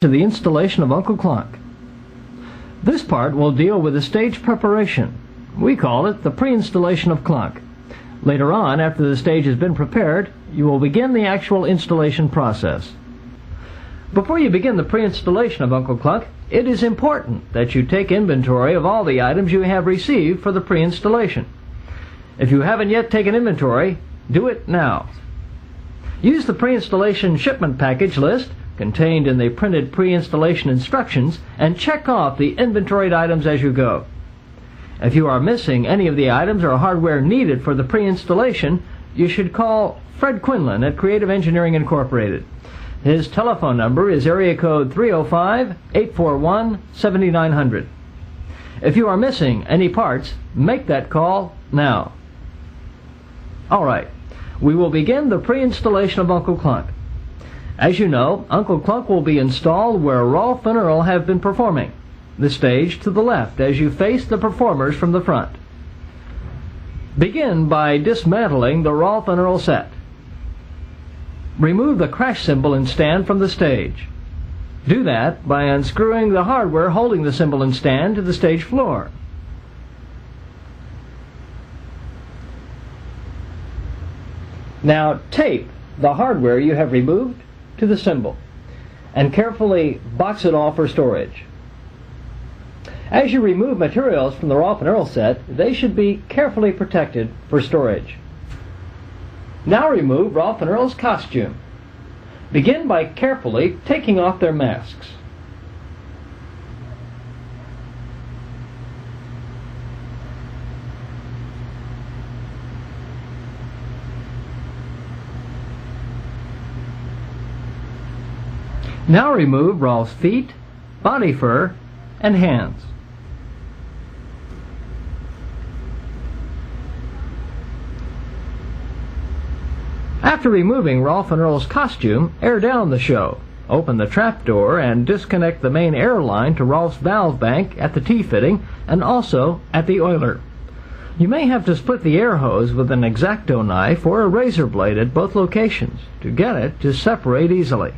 To the installation of Uncle Klunk. This part will deal with the stage preparation. We call it the pre-installation of Klunk. Later on, after the stage has been prepared, you will begin the actual installation process. Before you begin the pre-installation of Uncle Klunk, it is important that you take inventory of all the items you have received for the pre-installation. If you haven't yet taken inventory, do it now. Use the pre-installation shipment package list contained in the printed pre-installation instructions and check off the inventoried items as you go. If you are missing any of the items or hardware needed for the pre-installation, you should call Fred Quinlan at Creative Engineering Incorporated. His telephone number is area code 305-841-7900. If you are missing any parts, make that call now. Alright, we will begin the pre-installation of Uncle Klunk. As you know, Uncle Klunk will be installed where Rolf and Earl have been performing, the stage to the left as you face the performers from the front. Begin by dismantling the Rolf and Earl set. Remove the crash cymbal and stand from the stage. Do that by unscrewing the hardware holding the cymbal and stand to the stage floor. Now tape the hardware you have removed to the cymbal and carefully box it off for storage. As you remove materials from the Rolf and Earl set, they should be carefully protected for storage. Now remove Rolf and Earl's costume. Begin by carefully taking off their masks. Now remove Rolf's feet, body fur, and hands. After removing Rolf and Earl's costume, air down the show. Open the trapdoor and disconnect the main air line to Rolf's valve bank at the T-fitting and also at the oiler. You may have to split the air hose with an X-Acto knife or a razor blade at both locations to get it to separate easily.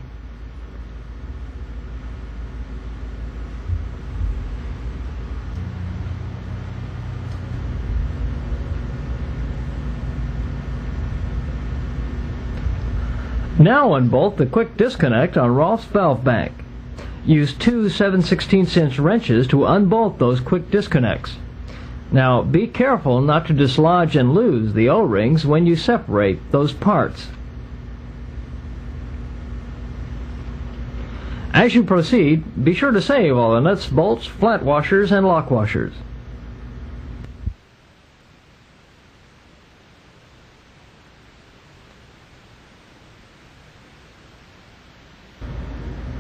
Now unbolt the quick disconnect on Rolf's valve bank. Use two 7/16" wrenches to unbolt those quick disconnects. Now be careful not to dislodge and lose the O-rings when you separate those parts. As you proceed, be sure to save all the nuts, bolts, flat washers, and lock washers.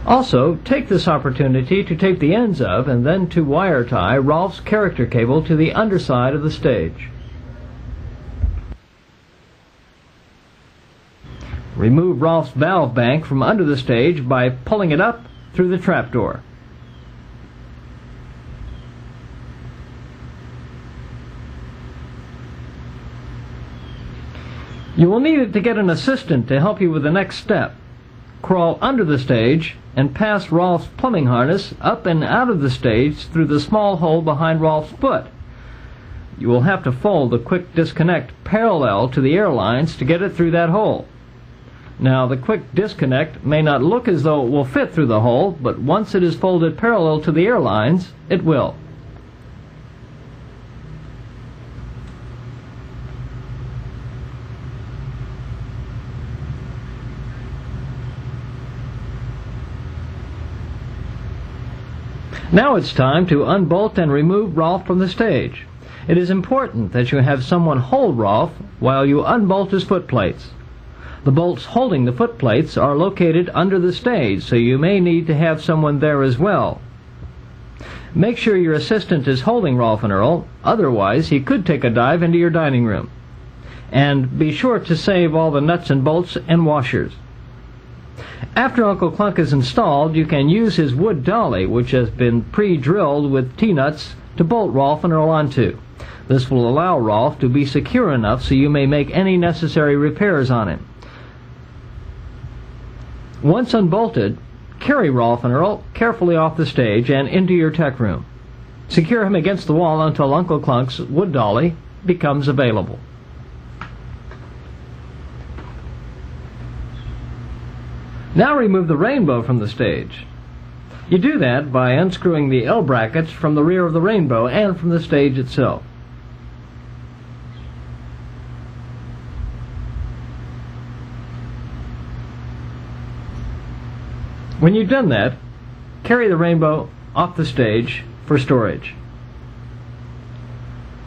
Also, take this opportunity to tape the ends of and then to wire tie Rolf's character cable to the underside of the stage. Remove Rolf's valve bank from under the stage by pulling it up through the trapdoor. You will need it to get an assistant to help you with the next step. Crawl under the stage and pass Rolf's plumbing harness up and out of the stage through the small hole behind Rolf's foot. You will have to fold the quick disconnect parallel to the air lines to get it through that hole. Now the quick disconnect may not look as though it will fit through the hole, but once it is folded parallel to the air lines, it will. Now it's time to unbolt and remove Rolf from the stage. It is important that you have someone hold Rolf while you unbolt his foot plates. The bolts holding the foot plates are located under the stage, so you may need to have someone there as well. Make sure your assistant is holding Rolf and Earl, otherwise he could take a dive into your dining room. And be sure to save all the nuts and bolts and washers. After Uncle Klunk is installed, you can use his wood dolly, which has been pre-drilled with T-nuts, to bolt Rolf and Earl onto. This will allow Rolf to be secure enough so you may make any necessary repairs on him. Once unbolted, carry Rolf and Earl carefully off the stage and into your tech room. Secure him against the wall until Uncle Klunk's wood dolly becomes available. Now remove the rainbow from the stage. You do that by unscrewing the L brackets from the rear of the rainbow and from the stage itself. When you've done that, carry the rainbow off the stage for storage.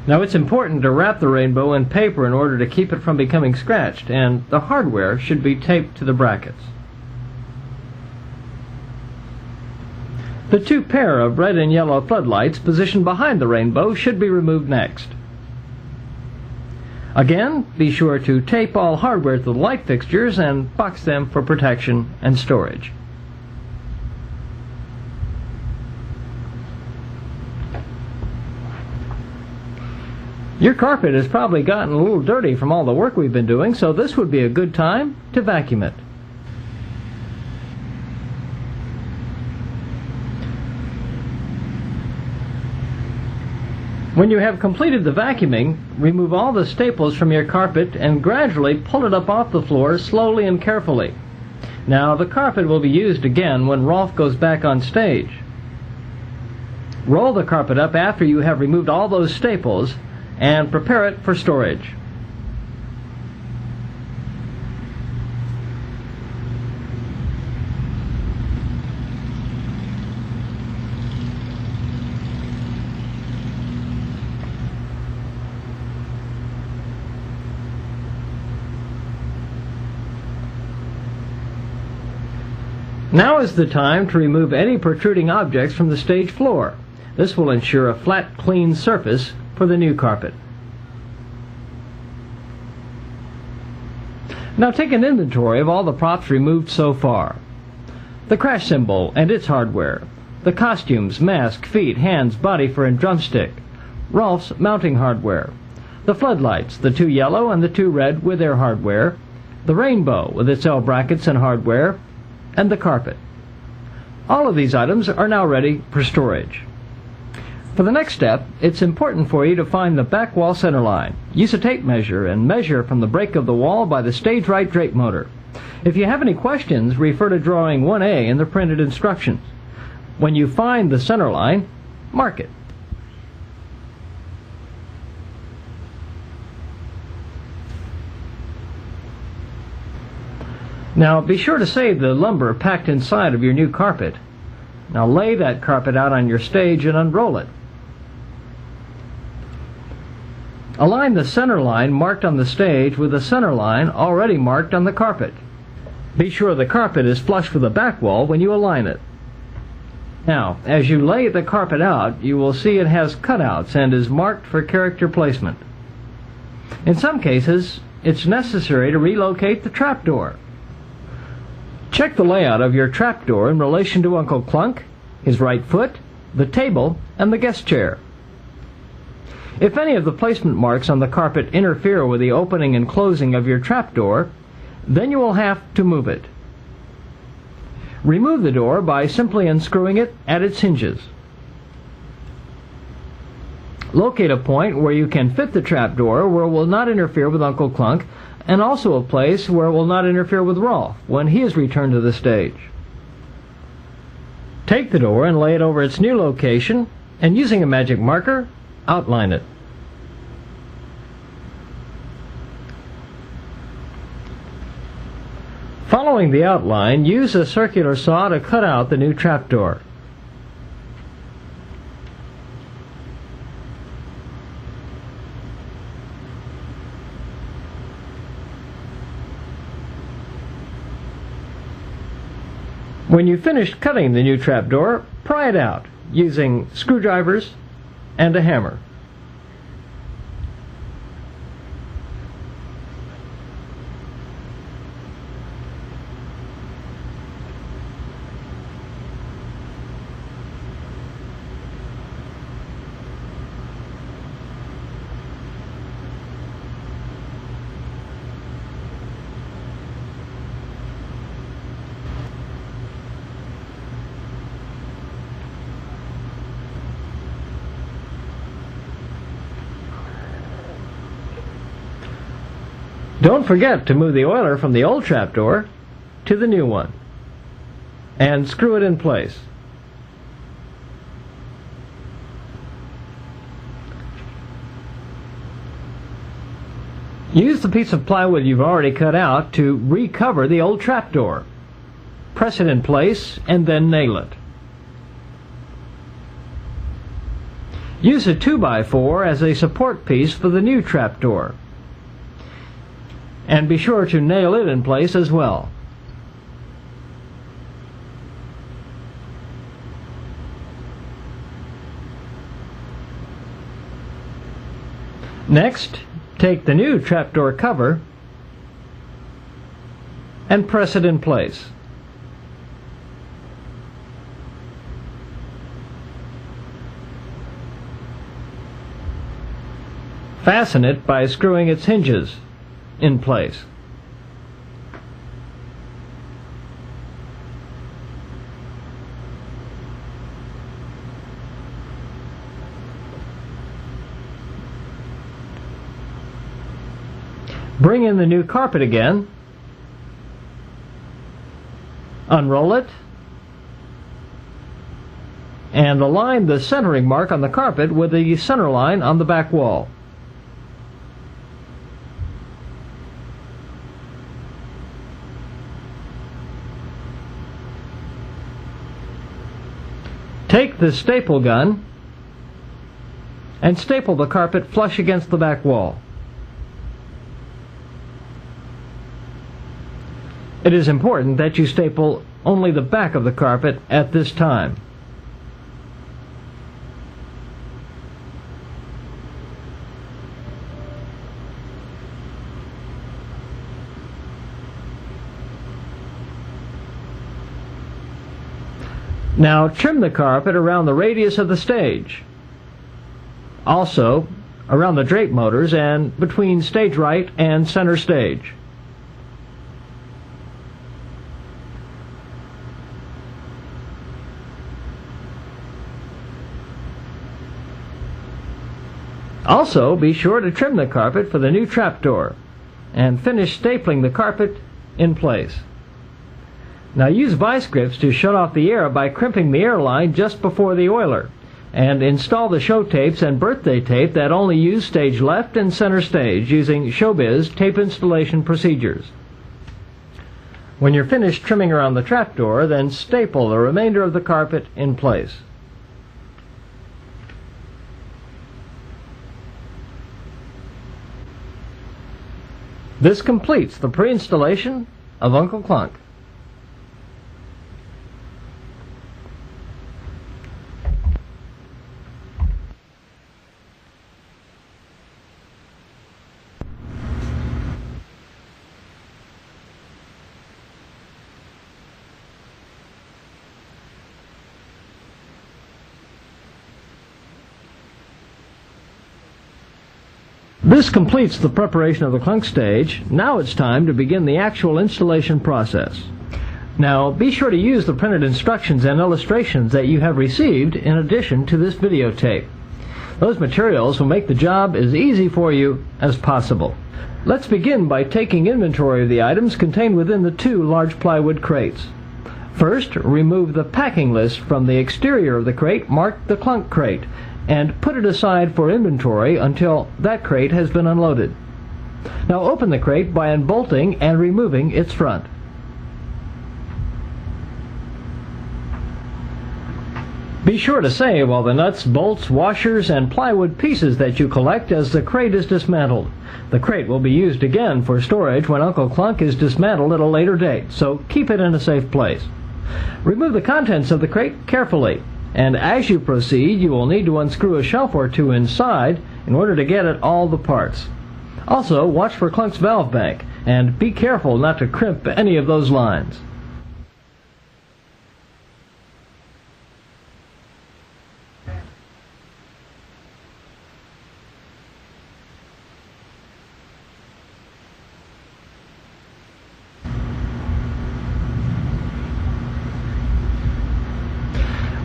Now it's important to wrap the rainbow in paper in order to keep it from becoming scratched, and the hardware should be taped to the brackets. The two pair of red and yellow floodlights positioned behind the rainbow should be removed next. Again, be sure to tape all hardware to the light fixtures and box them for protection and storage. Your carpet has probably gotten a little dirty from all the work we've been doing, so this would be a good time to vacuum it. When you have completed the vacuuming, remove all the staples from your carpet and gradually pull it up off the floor slowly and carefully. Now the carpet will be used again when Rolf goes back on stage. Roll the carpet up after you have removed all those staples and prepare it for storage. Now is the time to remove any protruding objects from the stage floor. This will ensure a flat, clean surface for the new carpet. Now take an inventory of all the props removed so far. The crash cymbal and its hardware, the costumes, mask, feet, hands, body for and drumstick, Rolf's mounting hardware, the floodlights, the two yellow and the two red with their hardware, the rainbow with its L brackets and hardware, and the carpet. All of these items are now ready for storage. For the next step, it's important for you to find the back wall center line. Use a tape measure and measure from the break of the wall by the stage right drape motor. If you have any questions, refer to drawing 1A in the printed instructions. When you find the center line, mark it. Now be sure to save the lumber packed inside of your new carpet. Now lay that carpet out on your stage and unroll it. Align the center line marked on the stage with the center line already marked on the carpet. Be sure the carpet is flush with the back wall when you align it. Now, as you lay the carpet out, you will see it has cutouts and is marked for character placement. In some cases, it's necessary to relocate the trapdoor. Check the layout of your trapdoor in relation to Uncle Klunk, his right foot, the table, and the guest chair. If any of the placement marks on the carpet interfere with the opening and closing of your trapdoor, then you will have to move it. Remove the door by simply unscrewing it at its hinges. Locate a point where you can fit the trapdoor where it will not interfere with Uncle Klunk, and also a place where it will not interfere with Rolf when he is returned to the stage. Take the door and lay it over its new location, and using a magic marker, outline it. Following the outline, use a circular saw to cut out the new trapdoor. When you've finished cutting the new trapdoor, pry it out using screwdrivers and a hammer. Don't forget to move the oiler from the old trapdoor to the new one and screw it in place. Use the piece of plywood you've already cut out to recover the old trapdoor. Press it in place and then nail it. Use a 2x4 as a support piece for the new trapdoor. And be sure to nail it in place as well. Next, take the new trapdoor cover and press it in place. Fasten it by screwing its hinges in place. Bring in the new carpet again, unroll it, and align the centering mark on the carpet with the center line on the back wall. Take the staple gun and staple the carpet flush against the back wall. It is important that you staple only the back of the carpet at this time. Now trim the carpet around the radius of the stage, also around the drape motors and between stage right and center stage. Also, be sure to trim the carpet for the new trapdoor and finish stapling the carpet in place. Now use vice grips to shut off the air by crimping the air line just before the oiler, and install the show tapes and birthday tape that only use stage left and center stage using Showbiz tape installation procedures. When you're finished trimming around the trapdoor, then staple the remainder of the carpet in place. This completes the pre-installation of Uncle Klunk. This completes the preparation of the Klunk stage. Now it's time to begin the actual installation process. Now be sure to use the printed instructions and illustrations that you have received in addition to this videotape. Those materials will make the job as easy for you as possible. Let's begin by taking inventory of the items contained within the two large plywood crates. First, remove the packing list from the exterior of the crate marked the Klunk crate, and put it aside for inventory until that crate has been unloaded. Now open the crate by unbolting and removing its front. Be sure to save all the nuts, bolts, washers, and plywood pieces that you collect as the crate is dismantled. The crate will be used again for storage when Uncle Klunk is dismantled at a later date, so keep it in a safe place. Remove the contents of the crate carefully, and as you proceed, you will need to unscrew a shelf or two inside in order to get at all the parts. Also, watch for Klunk's valve bank, and be careful not to crimp any of those lines.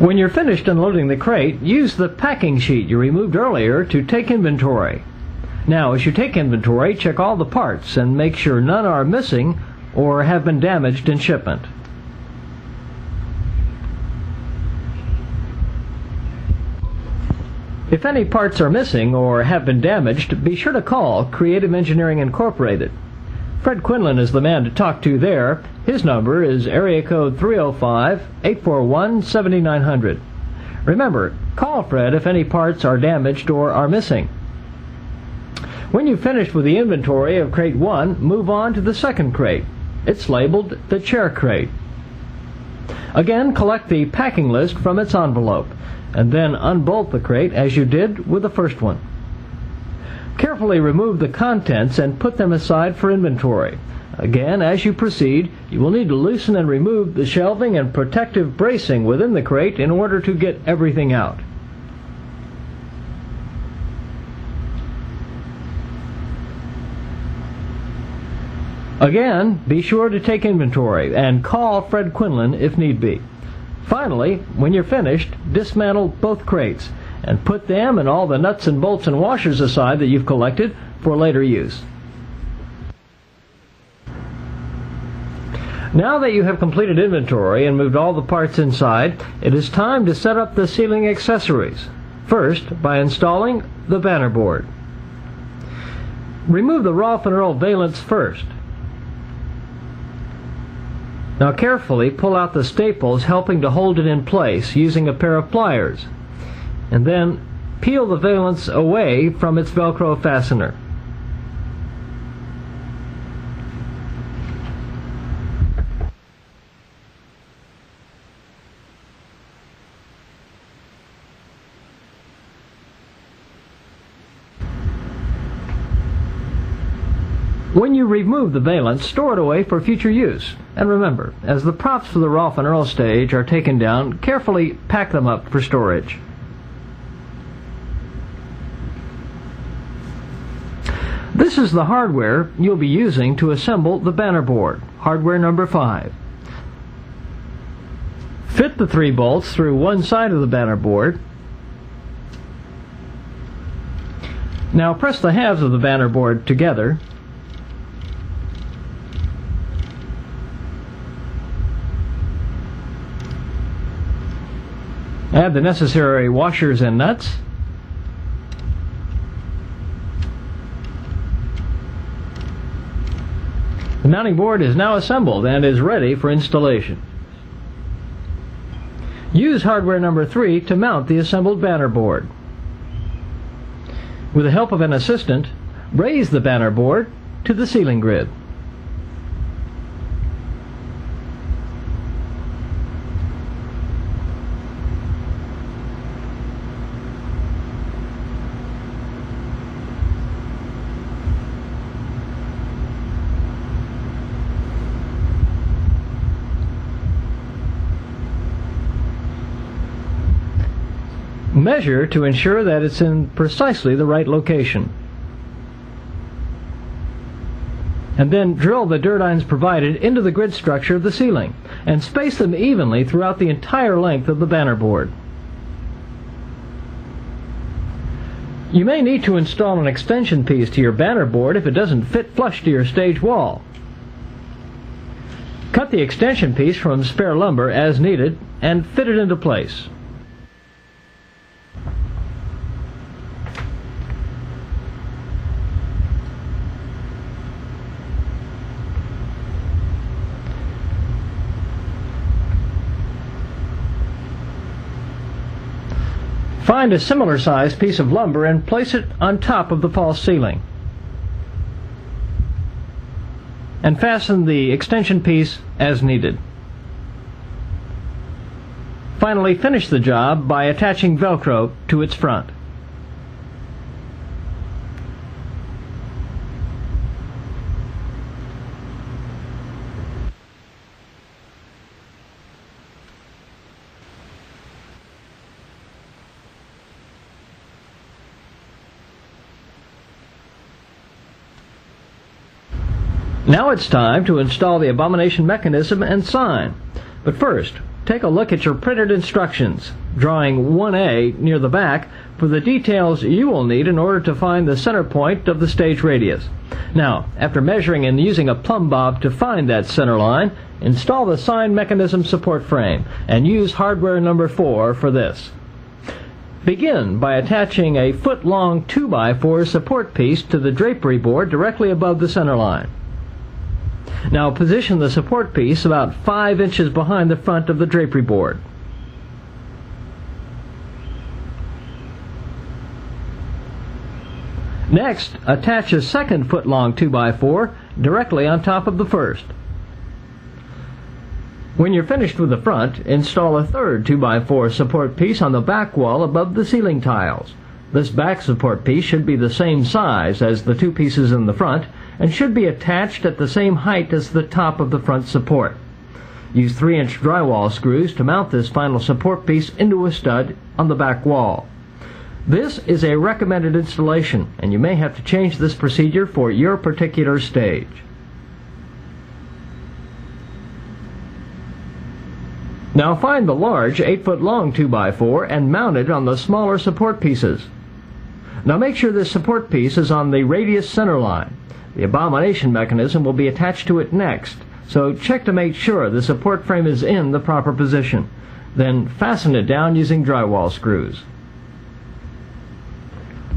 When you're finished unloading the crate, use the packing sheet you removed earlier to take inventory. Now, as you take inventory, check all the parts and make sure none are missing or have been damaged in shipment. If any parts are missing or have been damaged, be sure to call Creative Engineering Incorporated. Fred Quinlan is the man to talk to there. His number is area code 305-841-7900. Remember, call Fred if any parts are damaged or are missing. When you've finished with the inventory of crate 1, move on to the second crate. It's labeled the chair crate. Again, collect the packing list from its envelope, and then unbolt the crate as you did with the first one. Carefully remove the contents and put them aside for inventory. Again, as you proceed, you will need to loosen and remove the shelving and protective bracing within the crate in order to get everything out. Again, be sure to take inventory and call Fred Quinlan if need be. Finally, when you're finished, dismantle both crates and put them and all the nuts and bolts and washers aside that you've collected for later use. Now that you have completed inventory and moved all the parts inside, it is time to set up the ceiling accessories. First, by installing the banner board. Remove the Rock-Afire valance first. Now carefully pull out the staples helping to hold it in place using a pair of pliers, and then peel the valance away from its Velcro fastener. When you remove the valance, store it away for future use. And remember, as the props for the Rock-Afire stage are taken down, carefully pack them up for storage. This is the hardware you'll be using to assemble the banner board, hardware number 5. Fit the 3 bolts through one side of the banner board. Now press the halves of the banner board together. Add the necessary washers and nuts. The mounting board is now assembled and is ready for installation. Use hardware number 3 to mount the assembled banner board. With the help of an assistant, raise the banner board to the ceiling grid. Measure to ensure that it's in precisely the right location. And then drill the dirt irons provided into the grid structure of the ceiling and space them evenly throughout the entire length of the banner board. You may need to install an extension piece to your banner board if it doesn't fit flush to your stage wall. Cut the extension piece from spare lumber as needed and fit it into place. Find a similar sized piece of lumber and place it on top of the false ceiling. And fasten the extension piece as needed. Finally, finish the job by attaching Velcro to its front. Now it's time to install the abomination mechanism and sign. But first, take a look at your printed instructions. drawing 1A near the back for the details you will need in order to find the center point of the stage radius. Now, after measuring and using a plumb bob to find that center line, install the sign mechanism support frame and use hardware number 4 for this. Begin by attaching a foot-long 2x4 support piece to the drapery board directly above the center line. Now position the support piece about 5 inches behind the front of the drapery board. Next, attach a second foot-long 2x4 directly on top of the first. When you're finished with the front, install a third 2x4 support piece on the back wall above the ceiling tiles. This back support piece should be the same size as the two pieces in the front and should be attached at the same height as the top of the front support. Use 3-inch drywall screws to mount this final support piece into a stud on the back wall. This is a recommended installation, and you may have to change this procedure for your particular stage. Now find the large 8-foot-long 2x4 and mount it on the smaller support pieces. Now make sure this support piece is on the radius center line. The abomination mechanism will be attached to it next, so check to make sure the support frame is in the proper position. Then fasten it down using drywall screws.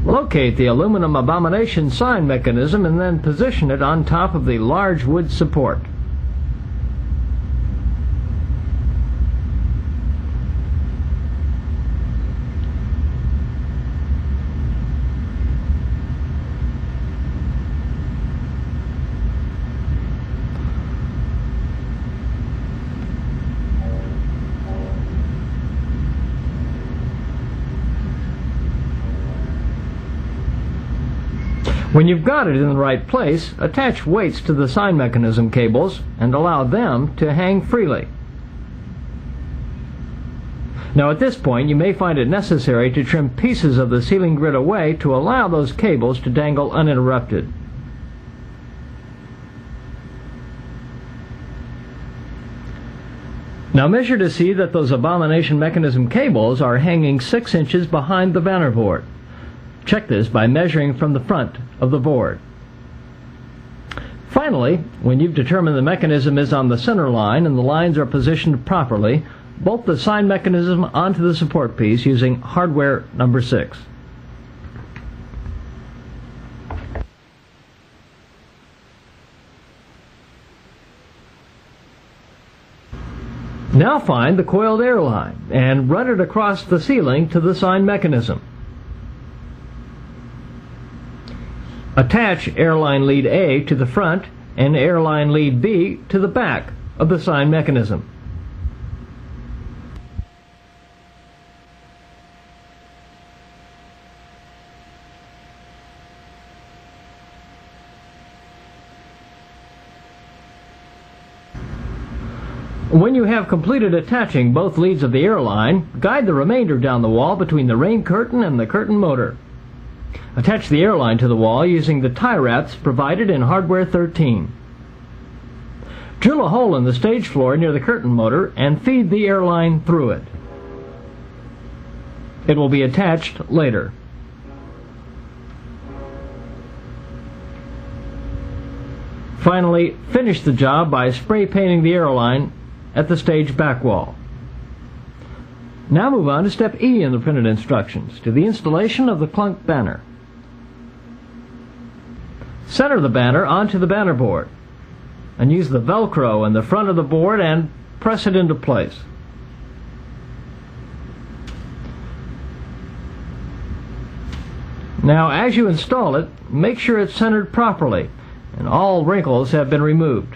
Locate the aluminum abomination sign mechanism and then position it on top of the large wood support. When you've got it in the right place, attach weights to the sign mechanism cables and allow them to hang freely. Now at this point you may find it necessary to trim pieces of the ceiling grid away to allow those cables to dangle uninterrupted. Now measure to see that those abomination mechanism cables are hanging 6 inches behind the banner board. Check this by measuring from the front of the board. Finally, when you've determined the mechanism is on the center line and the lines are positioned properly, bolt the sign mechanism onto the support piece using hardware number 6. Now find the coiled air line and run it across the ceiling to the sign mechanism. Attach airline lead A to the front and airline lead B to the back of the sign mechanism. When you have completed attaching both leads of the airline, guide the remainder down the wall between the rain curtain and the curtain motor. Attach the airline to the wall using the tie wraps provided in hardware 13. Drill a hole in the stage floor near the curtain motor and feed the airline through it. It will be attached later. Finally, finish the job by spray painting the airline at the stage back wall. Now move on to step E in the printed instructions, to the installation of the Klunk banner. Center the banner onto the banner board and use the Velcro in the front of the board and press it into place. Now as you install it, make sure it's centered properly and all wrinkles have been removed.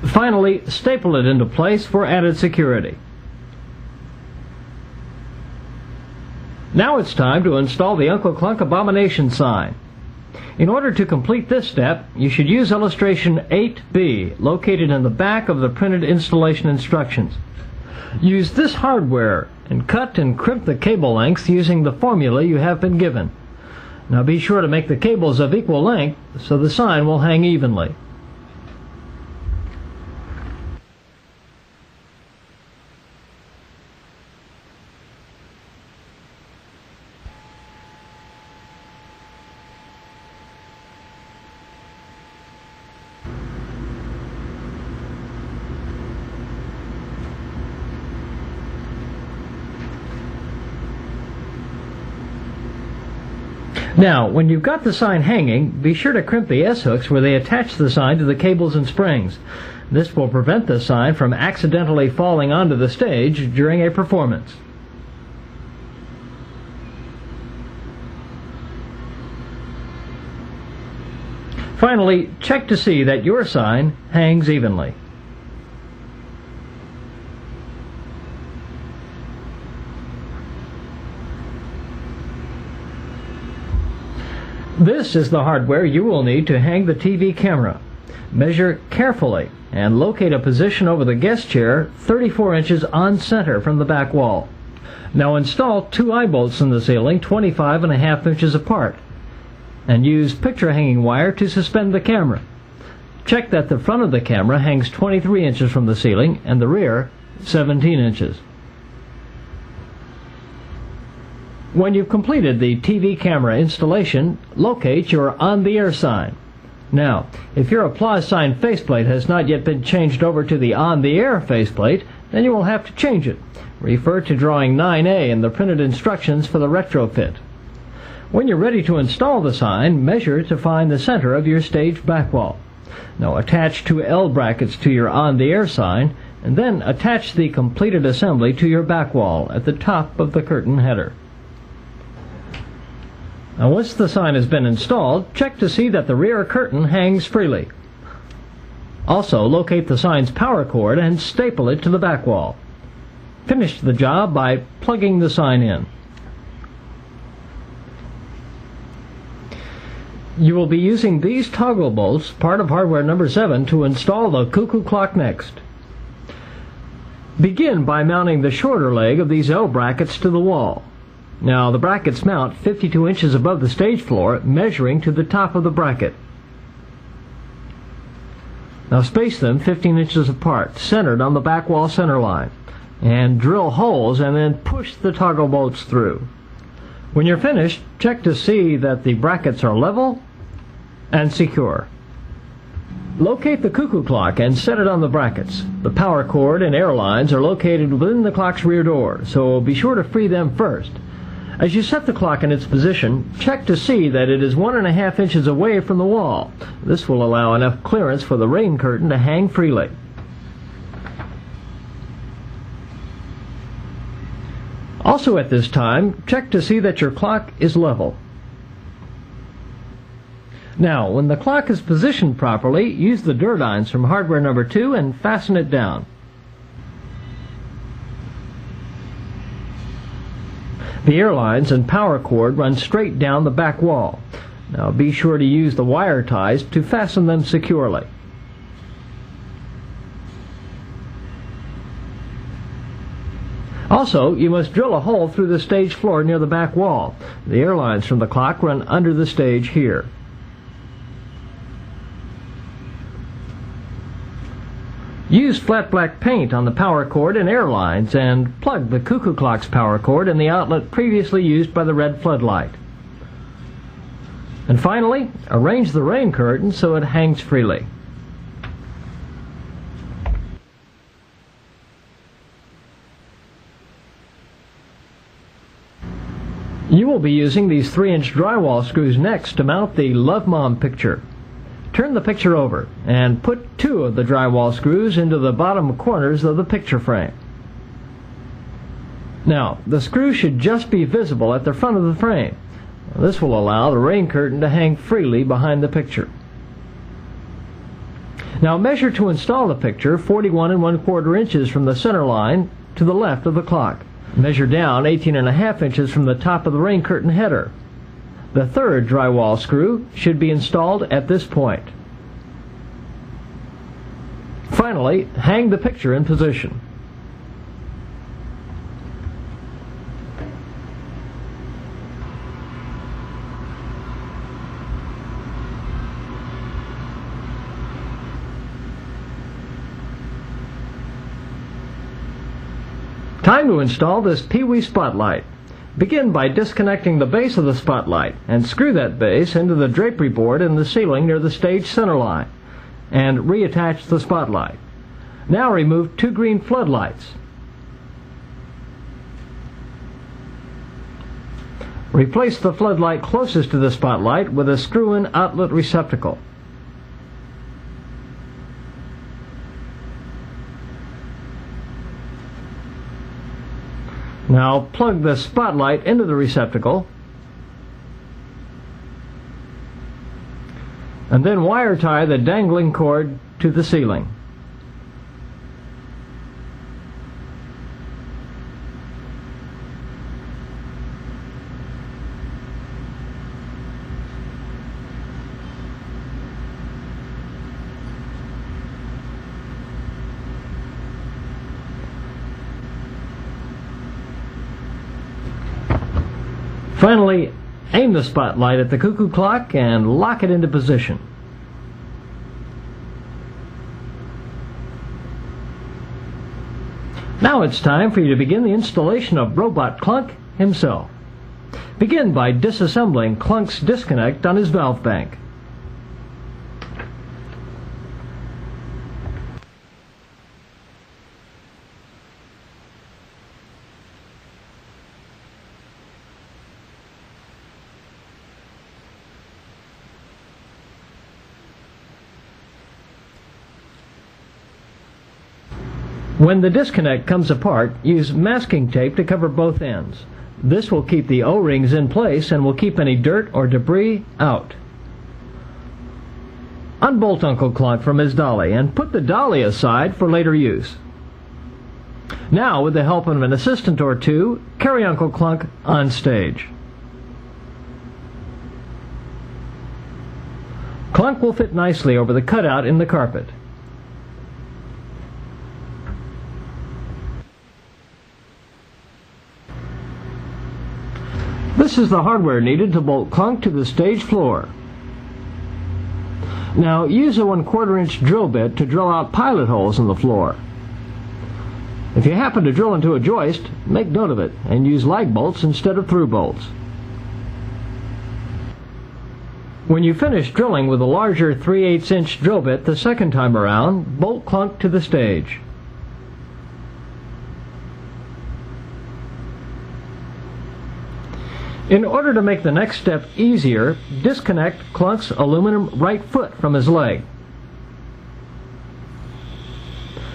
Finally, staple it into place for added security. Now it's time to install the Uncle Klunk Abomination sign. In order to complete this step, you should use illustration 8B, located in the back of the printed installation instructions. Use this hardware and cut and crimp the cable lengths using the formula you have been given. Now be sure to make the cables of equal length so the sign will hang evenly. Now, when you've got the sign hanging, be sure to crimp the S-hooks where they attach the sign to the cables and springs. This will prevent the sign from accidentally falling onto the stage during a performance. Finally, check to see that your sign hangs evenly. This is the hardware you will need to hang the TV camera. Measure carefully and locate a position over the guest chair 34 inches on center from the back wall. Now install 2 eye bolts in the ceiling 25.5 inches apart and use picture hanging wire to suspend the camera. Check that the front of the camera hangs 23 inches from the ceiling and the rear 17 inches. When you've completed the TV camera installation, locate your On the Air sign. Now, if your applause sign faceplate has not yet been changed over to the On the Air faceplate, then you will have to change it. Refer to drawing 9A in the printed instructions for the retrofit. When you're ready to install the sign, measure to find the center of your stage back wall. Now attach 2 L brackets to your On the Air sign, and then attach the completed assembly to your back wall at the top of the curtain header. Now once the sign has been installed, check to see that the rear curtain hangs freely. Also, locate the sign's power cord and staple it to the back wall. Finish the job by plugging the sign in. You will be using these toggle bolts, part of hardware number 7, to install the cuckoo clock next. Begin by mounting the shorter leg of these L brackets to the wall. Now the brackets mount 52 inches above the stage floor, measuring to the top of the bracket. Now space them 15 inches apart, centered on the back wall center line, and drill holes and then push the toggle bolts through. When you're finished, check to see that the brackets are level and secure. Locate the cuckoo clock and set it on the brackets. The power cord and air lines are located within the clock's rear door, so be sure to free them first. As you set the clock in its position, check to see that it is 1.5 inches away from the wall. This will allow enough clearance for the rain curtain to hang freely. Also at this time, check to see that your clock is level. Now, when the clock is positioned properly, use the Durdines from hardware number 2 and fasten it down. The air lines and power cord run straight down the back wall. Now be sure to use the wire ties to fasten them securely. Also, you must drill a hole through the stage floor near the back wall. The air lines from the clock run under the stage here. Use flat black paint on the power cord and air lines and plug the cuckoo clock's power cord in the outlet previously used by the red floodlight. And finally, arrange the rain curtain so it hangs freely. You will be using these 3-inch drywall screws next to mount the Love Mom picture. Turn the picture over and put 2 of the drywall screws into the bottom corners of the picture frame. Now, the screws should just be visible at the front of the frame. This will allow the rain curtain to hang freely behind the picture. Now measure to install the picture 41 1/4 inches from the center line to the left of the clock. Measure down 18.5 inches from the top of the rain curtain header. The 3rd drywall screw should be installed at this point. Finally, hang the picture in position. Time to install this Pee-wee spotlight. Begin by disconnecting the base of the spotlight and screw that base into the drapery board in the ceiling near the stage center line and reattach the spotlight. Now remove 2 green floodlights. Replace the floodlight closest to the spotlight with a screw-in outlet receptacle. Now plug the spotlight into the receptacle and then wire tie the dangling cord to the ceiling. Finally, aim the spotlight at the cuckoo clock and lock it into position. Now it's time for you to begin the installation of Robot Klunk himself. Begin by disassembling Klunk's disconnect on his valve bank. When the disconnect comes apart, use masking tape to cover both ends. This will keep the O-rings in place and will keep any dirt or debris out. Unbolt Uncle Klunk from his dolly and put the dolly aside for later use. Now, with the help of an assistant or two, carry Uncle Klunk on stage. Klunk will fit nicely over the cutout in the carpet. This is the hardware needed to bolt Klunk to the stage floor. Now use a 1/4 inch drill bit to drill out pilot holes in the floor. If you happen to drill into a joist, make note of it and use lag bolts instead of through bolts. When you finish drilling with a larger 3/8 inch drill bit the second time around, bolt Klunk to the stage. In order to make the next step easier, disconnect Klunk's aluminum right foot from his leg.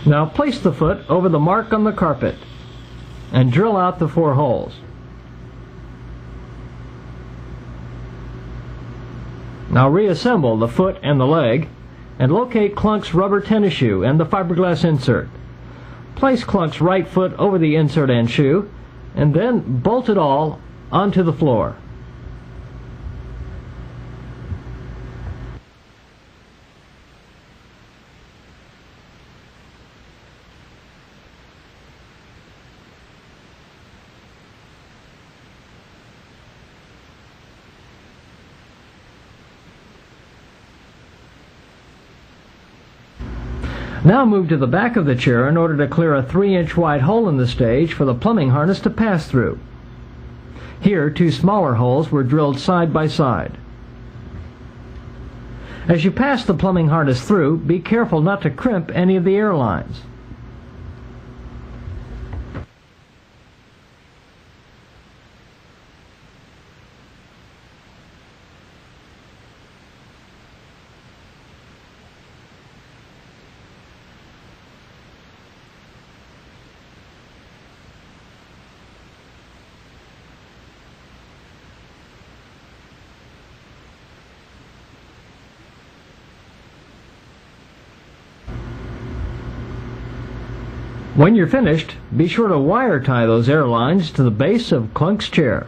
Now place the foot over the mark on the carpet and drill out the 4 holes. Now reassemble the foot and the leg and locate Klunk's rubber tennis shoe and the fiberglass insert. Place Klunk's right foot over the insert and shoe and then bolt it all onto the floor. Now move to the back of the chair in order to clear a 3-inch wide hole in the stage for the plumbing harness to pass through. Here, 2 smaller holes were drilled side by side. As you pass the plumbing harness through, be careful not to crimp any of the air lines. When you're finished, be sure to wire tie those air lines to the base of Klunk's chair.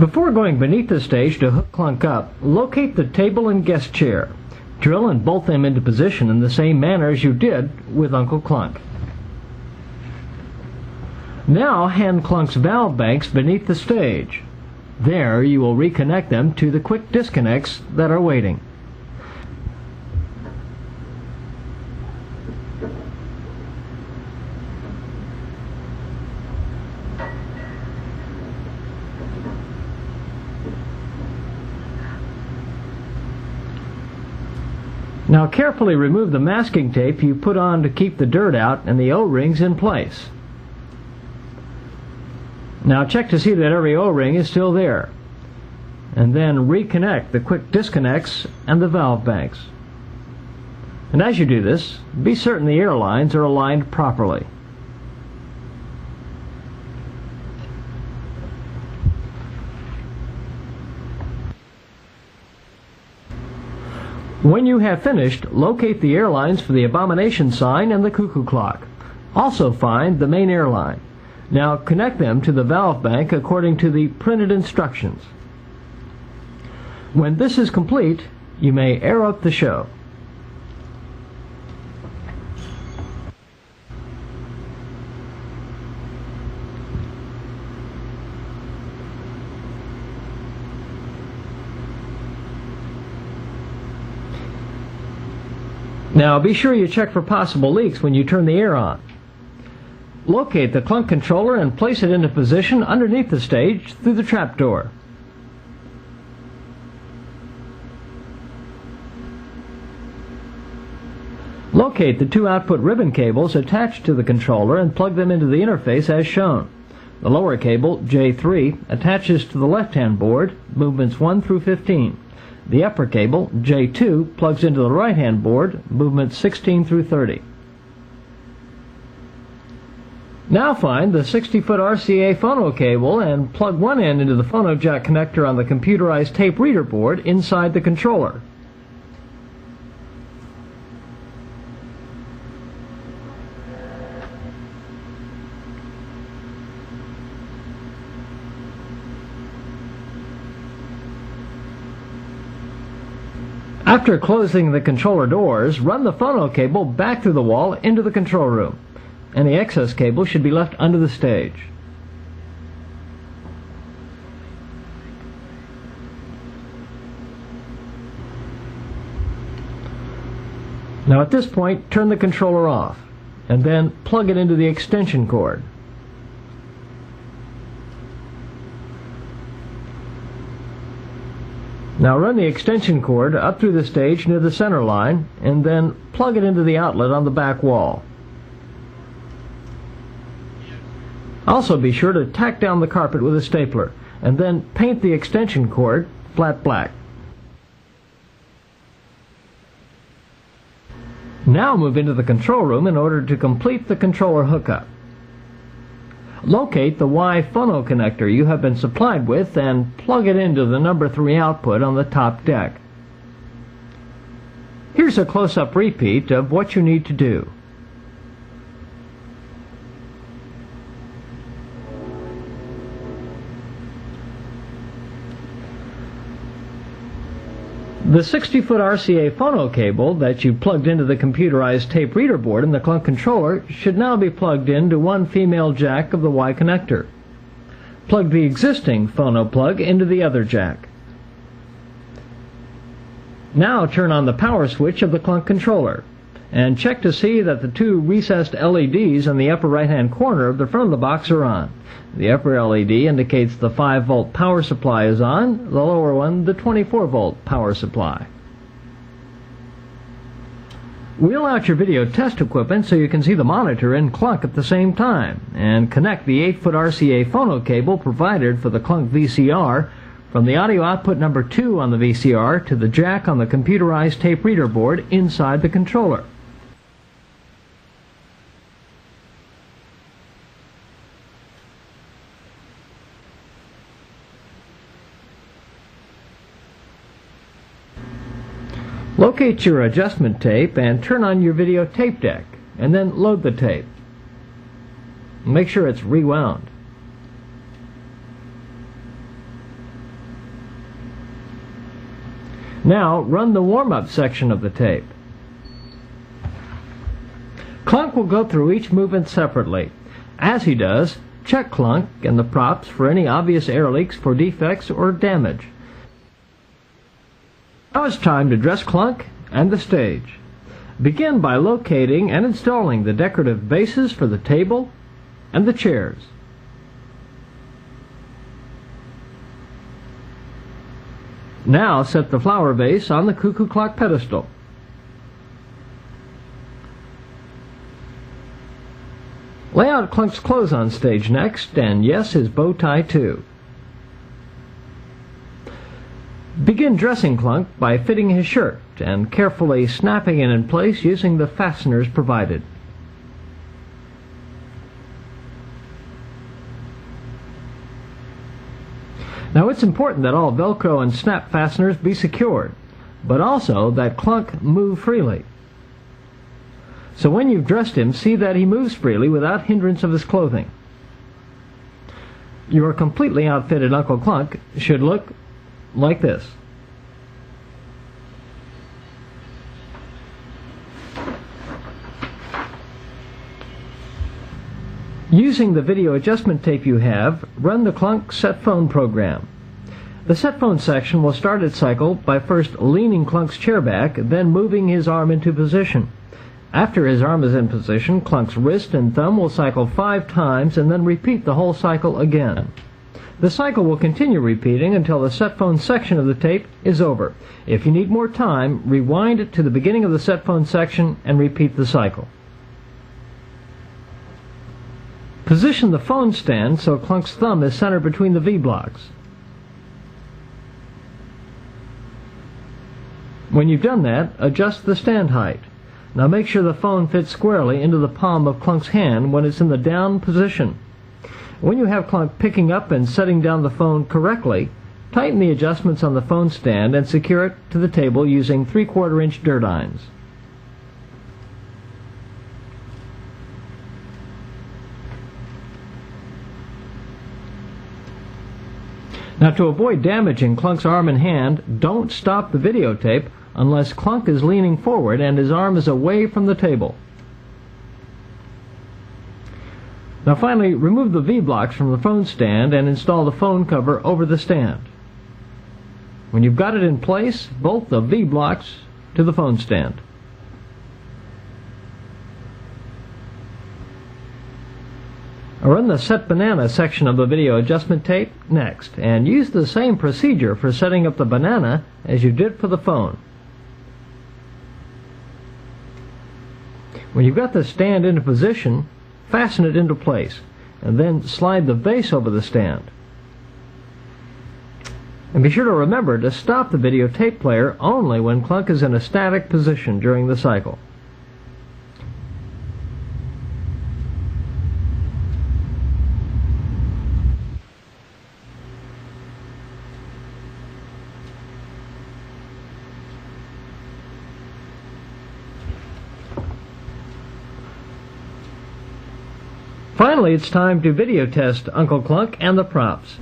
Before going beneath the stage to hook Klunk up, locate the table and guest chair. Drill and bolt them into position in the same manner as you did with Uncle Klunk. Now hand Klunk's valve banks beneath the stage. There you will reconnect them to the quick disconnects that are waiting. Now carefully remove the masking tape you put on to keep the dirt out and the O-rings in place. Now check to see that every O-ring is still there, and then reconnect the quick disconnects and the valve banks. And as you do this, be certain the air lines are aligned properly. When you have finished, locate the air lines for the abomination sign and the cuckoo clock. Also find the main air line. Now connect them to the valve bank according to the printed instructions. When this is complete, you may air up the show. Now be sure you check for possible leaks when you turn the air on. Locate the Klunk controller and place it into position underneath the stage through the trapdoor. Locate the two output ribbon cables attached to the controller and plug them into the interface as shown. The lower cable, J3, attaches to the left-hand board, movements 1 through 15. The upper cable, J2, plugs into the right-hand board, movements 16 through 30. Now find the 60-foot RCA phono cable and plug one end into the phono jack connector on the computerized tape reader board inside the controller. After closing the controller doors, run the phono cable back through the wall into the control room. Any excess cable should be left under the stage. Now at this point, turn the controller off, and then plug it into the extension cord. Now run the extension cord up through the stage near the center line, and then plug it into the outlet on the back wall. Also be sure to tack down the carpet with a stapler, and then paint the extension cord flat black. Now move into the control room in order to complete the controller hookup. Locate the Y phono connector you have been supplied with and plug it into the number 3 output on the top deck. Here's a close-up repeat of what you need to do. The 60-foot RCA phono cable that you plugged into the computerized tape reader board in the Klunk controller should now be plugged into one female jack of the Y connector. Plug the existing phono plug into the other jack. Now turn on the power switch of the Klunk controller and check to see that the two recessed LEDs in the upper right-hand corner of the front of the box are on. The upper LED indicates the 5-volt power supply is on, the lower one the 24-volt power supply. Wheel out your video test equipment so you can see the monitor and Klunk at the same time, and connect the 8-foot RCA phono cable provided for the Klunk VCR from the audio output number 2 on the VCR to the jack on the computerized tape reader board inside the controller. Locate your adjustment tape and turn on your video tape deck, and then load the tape. Make sure it's rewound. Now run the warm-up section of the tape. Klunk will go through each movement separately. As he does, check Klunk and the props for any obvious air leaks, for defects or damage. Now it's time to dress Klunk and the stage. Begin by locating and installing the decorative bases for the table and the chairs. Now set the flower vase on the cuckoo clock pedestal. Lay out Klunk's clothes on stage next, and yes, his bow tie too. Begin dressing Klunk by fitting his shirt and carefully snapping it in place using the fasteners provided. Now it's important that all Velcro and snap fasteners be secured, but also that Klunk move freely. So when you've dressed him, see that he moves freely without hindrance of his clothing. Your completely outfitted Uncle Klunk should look like this. Using the video adjustment tape you have, run the Klunk set phone program. The set phone section will start its cycle by first leaning Klunk's chair back, then moving his arm into position. After his arm is in position, Klunk's wrist and thumb will cycle 5 times and then repeat the whole cycle again. The cycle will continue repeating until the set phone section of the tape is over. If you need more time, rewind it to the beginning of the set phone section and repeat the cycle. Position the phone stand so Klunk's thumb is centered between the V-blocks. When you've done that, adjust the stand height. Now make sure the phone fits squarely into the palm of Klunk's hand when it's in the down position. When you have Klunk picking up and setting down the phone correctly, tighten the adjustments on the phone stand and secure it to the table using 3/4 inch dirt irons. Now to avoid damaging Klunk's arm and hand, don't stop the videotape unless Klunk is leaning forward and his arm is away from the table. Now finally, remove the V-blocks from the phone stand and install the phone cover over the stand. When you've got it in place, bolt the V-blocks to the phone stand. Run the Set Banana section of the video adjustment tape next, and use the same procedure for setting up the banana as you did for the phone. When you've got the stand into position, fasten it into place, and then slide the vase over the stand. And be sure to remember to stop the videotape player only when Klunk is in a static position during the cycle. Finally, it's time to video test Uncle Klunk and the props.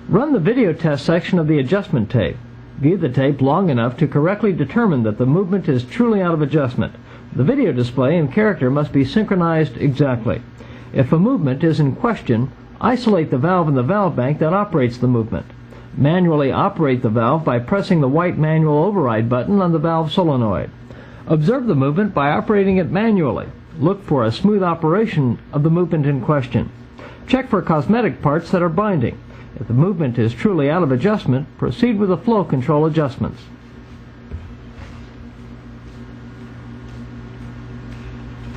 Run the video test section of the adjustment tape. View the tape long enough to correctly determine that the movement is truly out of adjustment. The video display and character must be synchronized exactly. If a movement is in question, isolate the valve in the valve bank that operates the movement. Manually operate the valve by pressing the white manual override button on the valve solenoid. Observe the movement by operating it manually. Look for a smooth operation of the movement in question. Check for cosmetic parts that are binding. If the movement is truly out of adjustment, proceed with the flow control adjustments.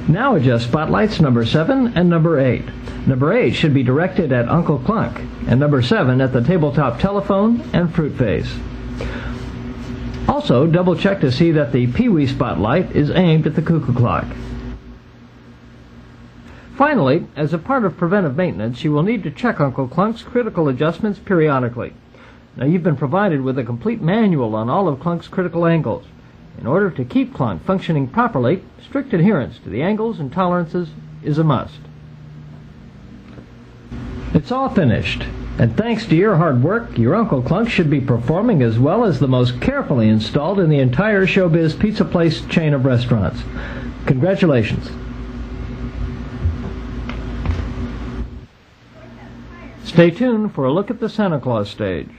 Now adjust spotlights number 7 and number 8. Number 8 should be directed at Uncle Klunk, and number 7 at the tabletop telephone and fruit vase. Also, double check to see that the Pee-wee spotlight is aimed at the cuckoo clock. Finally, as a part of preventive maintenance, you will need to check Uncle Klunk's critical adjustments periodically. Now, you've been provided with a complete manual on all of Klunk's critical angles. In order to keep Klunk functioning properly, strict adherence to the angles and tolerances is a must. It's all finished, and thanks to your hard work, your Uncle Klunk should be performing as well as the most carefully installed in the entire Showbiz Pizza Place chain of restaurants. Congratulations. Stay tuned for a look at the Santa Claus stage.